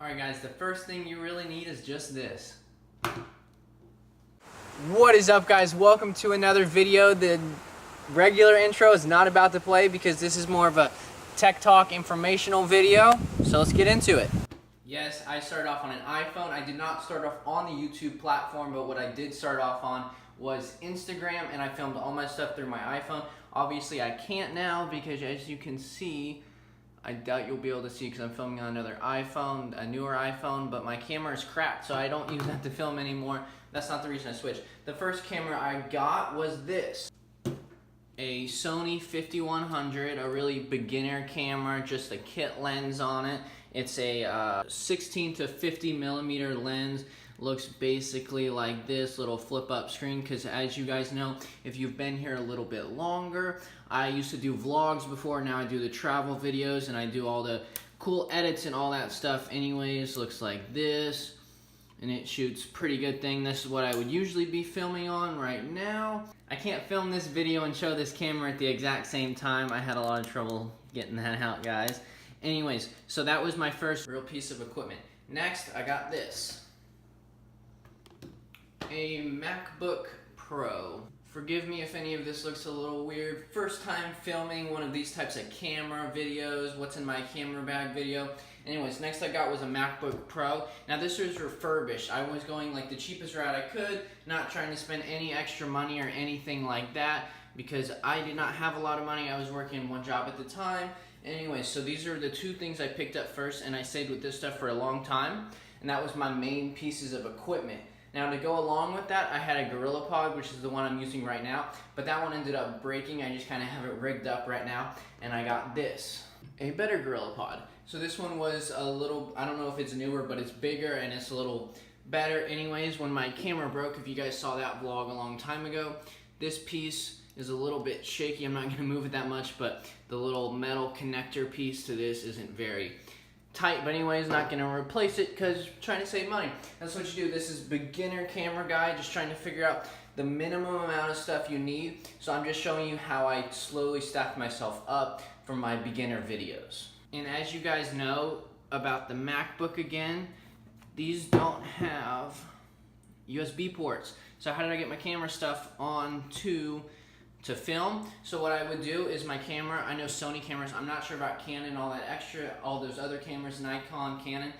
Alright guys, the first thing you really need is just this. What is up guys? Welcome to another video. The regular intro is not about to play because this is more of a tech talk informational video. So let's get into it. Yes, I started off on an iPhone. I did not start off on the YouTube platform, but what I did start off on was Instagram, and I filmed all my stuff through my iPhone. Obviously I can't now because, as you can see, I doubt you'll be able to see because I'm filming on another iPhone, a newer iPhone, but my camera is cracked, so I don't use that to film anymore. That's not the reason I switched. The first camera I got was this. A Sony 5100, a really beginner camera, just a kit lens on it. It's a 16 to 50 millimeter lens. Looks basically like this little flip up screen, because as you guys know, if you've been here a little bit longer, I used to do vlogs before. Now I do the travel videos and I do all the cool edits and all that stuff. Anyways, looks like this, and it shoots pretty good thing. This is what I would usually be filming on right now. I can't film this video and show this camera at the exact same time. I had a lot of trouble getting that out, guys. Anyways, so that was my first real piece of equipment. Next, I got this. A MacBook Pro. Forgive me if any of this looks a little weird. First time filming one of these types of camera videos, what's in my camera bag video. Anyways, next I got was a MacBook Pro. Now this was refurbished. I was going like the cheapest route I could, not trying to spend any extra money or anything like that, because I did not have a lot of money. I was working one job at the time. Anyways, so these are the two things I picked up first, and I stayed with this stuff for a long time, and that was my main pieces of equipment. Now to go along with that, I had a GorillaPod, which is the one I'm using right now, but that one ended up breaking. I just kind of have it rigged up right now, and I got this, a better GorillaPod. So this one was a little, I don't know if it's newer, but it's bigger and it's a little better. Anyways, when my camera broke, if you guys saw that vlog a long time ago, this piece is a little bit shaky. I'm not going to move it that much, but the little metal connector piece to this isn't very tight. But anyways, not going to replace it because trying to save money. That's what you do. This is beginner camera guide, just trying to figure out the minimum amount of stuff you need. So I'm just showing you how I slowly stack myself up for my beginner videos. And as you guys know about the MacBook again, these don't have USB ports. So how did I get my camera stuff on to film? So what I would do is my camera, I know Sony cameras, I'm not sure about Canon, all that extra, all those other cameras, Nikon, Canon,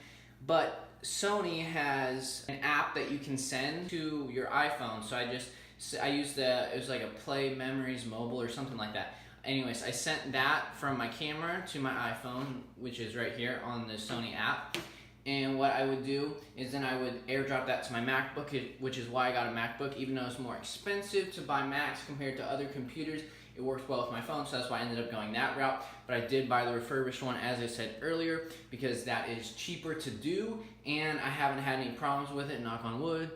but Sony has an app that you can send to your iPhone. So I used it was like a Play Memories Mobile or something like that. Anyways, I sent that from my camera to my iPhone, which is right here on the Sony app. And what I would do is then I would airdrop that to my MacBook, which is why I got a MacBook. Even though it's more expensive to buy Macs compared to other computers, it works well with my phone, so that's why I ended up going that route. But I did buy the refurbished one, as I said earlier, because that is cheaper to do, and I haven't had any problems with it, knock on wood.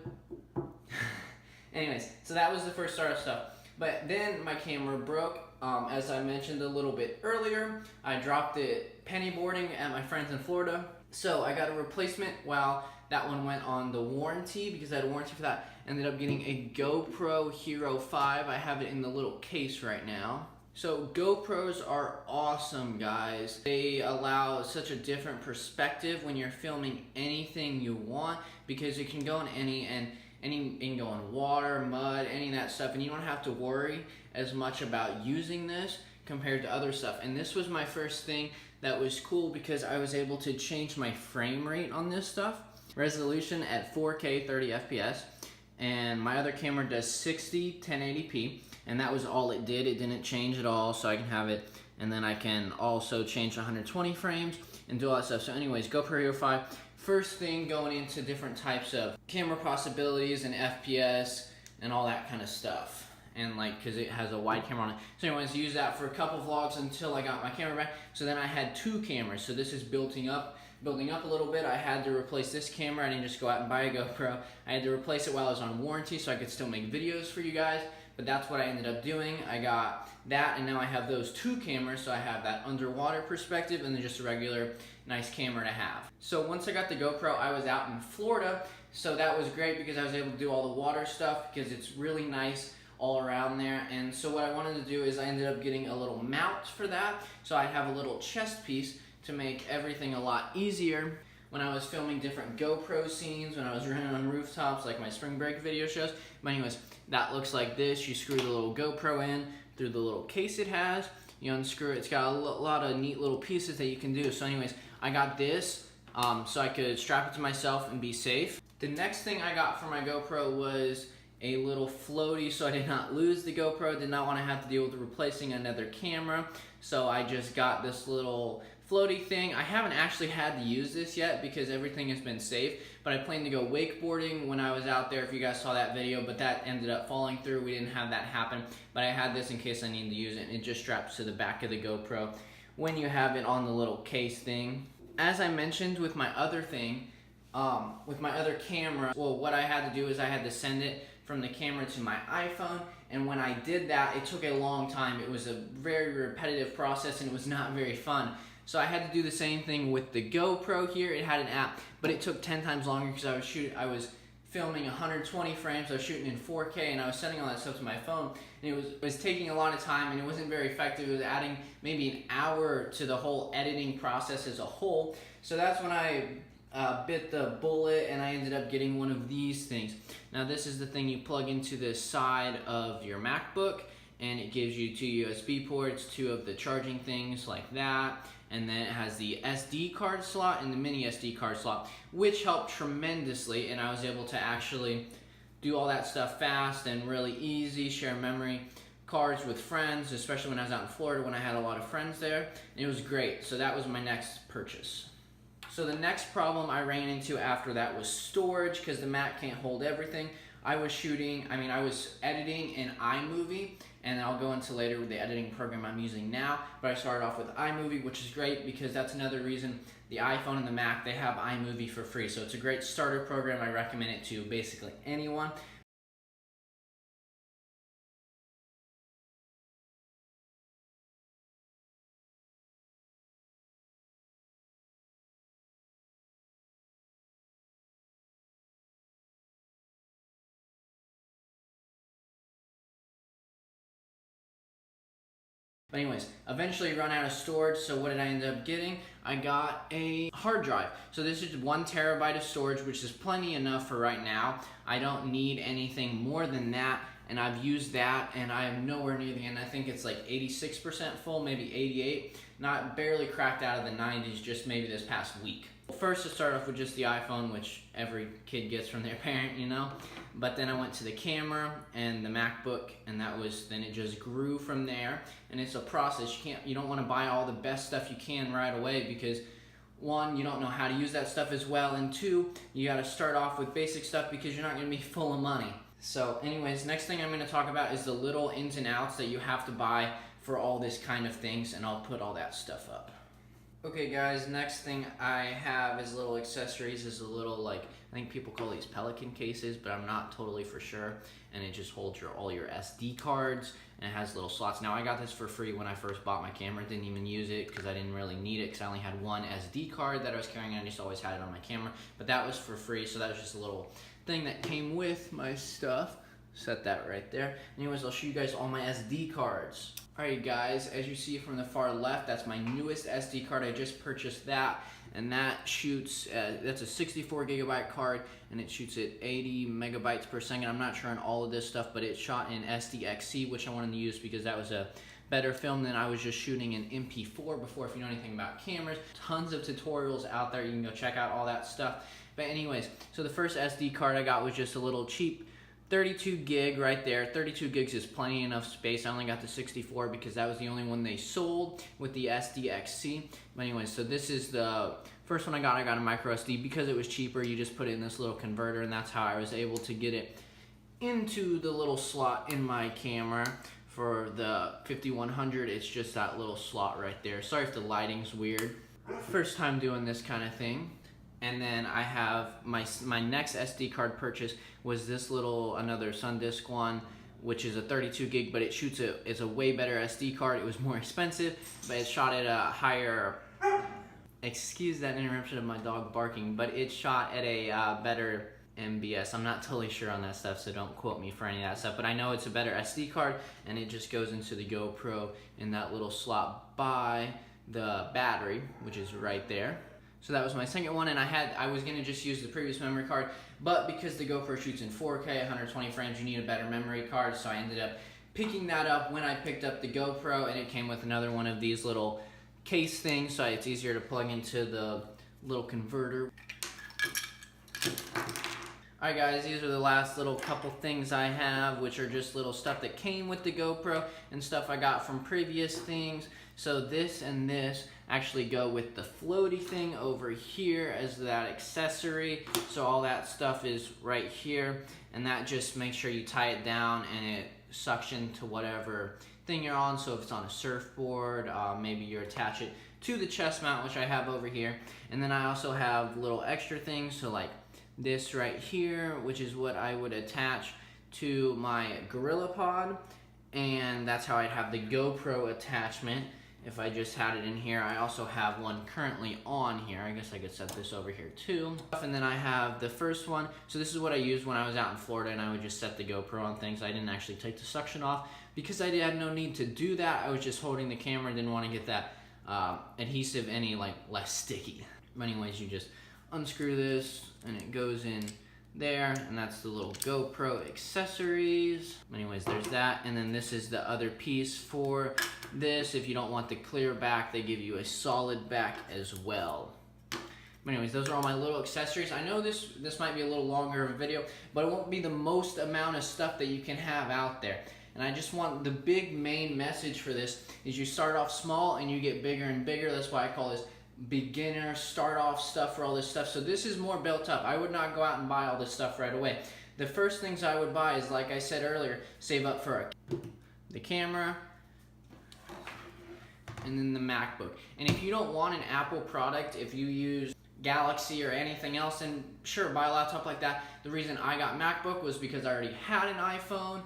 Anyways, so that was the first startup stuff. But then my camera broke. As I mentioned a little bit earlier, I dropped it penny boarding at my friends in Florida. So I got a replacement while that one went on the warranty, because I had a warranty for that. Ended up getting a GoPro Hero 5. I have it in the little case right now. So GoPros are awesome, guys. They allow such a different perspective when you're filming anything you want, because it can go in it can go in water, mud, any of that stuff, and you don't have to worry as much about using this compared to other stuff. And this was my first thing that was cool, because I was able to change my frame rate on this stuff. Resolution at 4K 30 FPS, and my other camera does 60 1080p, and that was all it did. It didn't change at all, so I can have it, and then I can also change 120 frames and do all that stuff. So anyways, GoPro Hero 5. First thing, going into different types of camera possibilities and FPS and all that kind of stuff. And like, because it has a wide camera on it. So anyways, use that for a couple vlogs until I got my camera back. So then I had two cameras. So this is building up a little bit. I had to replace this camera. I didn't just go out and buy a GoPro. I had to replace it while I was on warranty so I could still make videos for you guys. But that's what I ended up doing. I got that, and now I have those two cameras. So I have that underwater perspective and then just a regular nice camera to have. So once I got the GoPro, I was out in Florida. So that was great because I was able to do all the water stuff, because it's really nice all around there. And so what I wanted to do is I ended up getting a little mount for that. So I have a little chest piece to make everything a lot easier. when I was filming different GoPro scenes, when I was running on rooftops, like my spring break video shows. But anyways, that looks like this. You screw the little GoPro in through the little case it has. You unscrew it. It's got a lot of neat little pieces that you can do. So anyways, I got this so I could strap it to myself and be safe. The next thing I got for my GoPro was a little floaty, so I did not lose the GoPro. Did not want to have to deal with replacing another camera, so I just got this little floaty thing. I haven't actually had to use this yet because everything has been safe, but I planned to go wakeboarding when I was out there, if you guys saw that video, but that ended up falling through. We didn't have that happen, but I had this in case I needed to use it, and it just straps to the back of the GoPro when you have it on the little case thing. As I mentioned with my other thing, with my other camera, well, what I had to do is I had to send it from the camera to my iPhone, and when I did that, it took a long time. It was a very repetitive process, and it was not very fun. So I had to do the same thing with the GoPro here. It had an app, but it took 10 times longer because I was filming 120 frames, I was shooting in 4K, and I was sending all that stuff to my phone, and it was taking a lot of time, and it wasn't very effective. It was adding maybe an hour to the whole editing process as a whole. So that's when I bit the bullet, and I ended up getting one of these things. Now this is the thing you plug into the side of your MacBook, and it gives you 2 USB ports, 2 of the charging things like that, and then it has the SD card slot and the mini SD card slot, which helped tremendously, and I was able to actually do all that stuff fast and really easy, share memory cards with friends, especially when I was out in Florida when I had a lot of friends there, and it was great. So that was my next purchase. So the next problem I ran into after that was storage, because the Mac can't hold everything. I was editing in iMovie, and I'll go into later with the editing program I'm using now, but I started off with iMovie, which is great because that's another reason the iPhone and the Mac, they have iMovie for free. So it's a great starter program. I recommend it to basically anyone. But anyways, eventually run out of storage, so what did I end up getting? I got a hard drive. So this is 1 terabyte of storage, which is plenty enough for right now. I don't need anything more than that, and I've used that, and I am nowhere near the end. I think it's like 86% full, maybe 88. Not barely cracked out of the 90s, just maybe this past week. First, to start off with just the iPhone, which every kid gets from their parent, you know. But then I went to the camera and the MacBook, and then it just grew from there. And it's a process. You don't want to buy all the best stuff you can right away because 1, you don't know how to use that stuff as well, and 2, you got to start off with basic stuff because you're not going to be full of money. So anyways, next thing I'm going to talk about is the little ins and outs that you have to buy for all this kind of things, and I'll put all that stuff up. Okay guys, next thing I have is little accessories. Is a little, like, I think people call these Pelican cases, but I'm not totally for sure. And it just holds all your SD cards, and it has little slots. Now I got this for free when I first bought my camera. Didn't even use it because I didn't really need it because I only had 1 SD card that I was carrying, and I just always had it on my camera. But that was for free, so that was just a little thing that came with my stuff. Set that right there. Anyways, I'll show you guys all my SD cards. Alright guys, as you see from the far left, that's my newest SD card. I just purchased that, and that shoots, that's a 64 gigabyte card, and it shoots at 80 megabytes per second. I'm not sure on all of this stuff, but it shot in SDXC, which I wanted to use because that was a better film than I was just shooting in MP4 before. If you know anything about cameras, tons of tutorials out there. You can go check out all that stuff. But anyways, so the first SD card I got was just a little cheap 32 gig right there. 32 gigs is plenty enough space. I only got the 64 because that was the only one they sold with the SDXC. But anyway, so this is the first one I got. I got a micro SD because it was cheaper. You just put it in this little converter, and that's how I was able to get it into the little slot in my camera. For the 5100, it's just that little slot right there. Sorry if the lighting's weird. First time doing this kind of thing. And then I have my next SD card purchase was this little, another SanDisk one, which is a 32 gig, but it shoots it's a way better SD card. It was more expensive, but it shot at a higher, excuse that interruption of my dog barking, but it shot at a better MBS. I'm not totally sure on that stuff, so don't quote me for any of that stuff, but I know it's a better SD card, and it just goes into the GoPro in that little slot by the battery, which is right there. So that was my second one, and I was gonna just use the previous memory card, but because the GoPro shoots in 4K, 120 frames, you need a better memory card, so I ended up picking that up when I picked up the GoPro, and it came with another one of these little case things, so it's easier to plug into the little converter. Alright guys, these are the last little couple things I have, which are just little stuff that came with the GoPro and stuff I got from previous things. So this and this actually go with the floaty thing over here as that accessory. So all that stuff is right here, and that just makes sure you tie it down and it suction to whatever thing you're on. So if it's on a surfboard, maybe you attach it to the chest mount, which I have over here. And then I also have little extra things, so like this right here, which is what I would attach to my GorillaPod, and that's how I'd have the GoPro attachment if I just had it in here. I also have one currently on here. I guess I could set this over here too. And then I have the first one. So this is what I used when I was out in Florida, and I would just set the GoPro on things. I didn't actually take the suction off because I had no need to do that. I was just holding the camera, didn't want to get that adhesive any less sticky. But anyways, you just unscrew this and it goes in there, and that's the little GoPro accessories. Anyways, there's that, and then this is the other piece for this. If you don't want the clear back, they give you a solid back as well. But anyways, those are all my little accessories. I know this might be a little longer of a video, but it won't be the most amount of stuff that you can have out there. And I just want the big main message for this is you start off small and you get bigger and bigger. That's why I call this beginner start off stuff for all this stuff. So this is more built up. I would not go out and buy all this stuff right away. The first things I would buy is, like I said earlier, save up for the camera and then the MacBook. And if you don't want an Apple product, if you use Galaxy or anything else, then sure, buy a laptop like that. The reason I got MacBook was because I already had an iPhone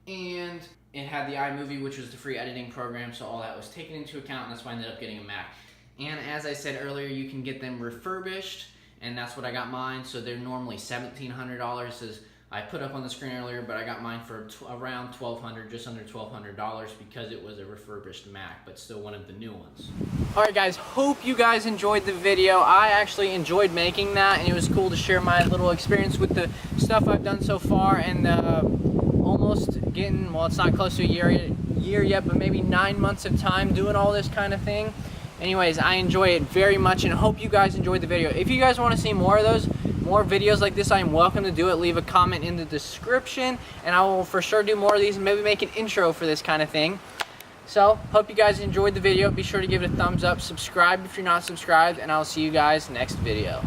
and it had the iMovie, which was the free editing program, so all that was taken into account, and that's why I ended up getting a Mac. And as I said earlier, you can get them refurbished, and that's what I got mine. So they're normally $1,700, as I put up on the screen earlier, but I got mine for around $1,200, just under $1,200, because it was a refurbished Mac, but still one of the new ones. Alright guys, hope you guys enjoyed the video. I actually enjoyed making that, and it was cool to share my little experience with the stuff I've done so far, and almost getting, well, it's not close to a year yet, but maybe 9 months of time doing all this kind of thing. Anyways, I enjoy it very much and hope you guys enjoyed the video. If you guys want to see more of those, more videos like this, I am welcome to do it. Leave a comment in the description and I will for sure do more of these and maybe make an intro for this kind of thing. So, hope you guys enjoyed the video. Be sure to give it a thumbs up, subscribe if you're not subscribed, and I'll see you guys next video.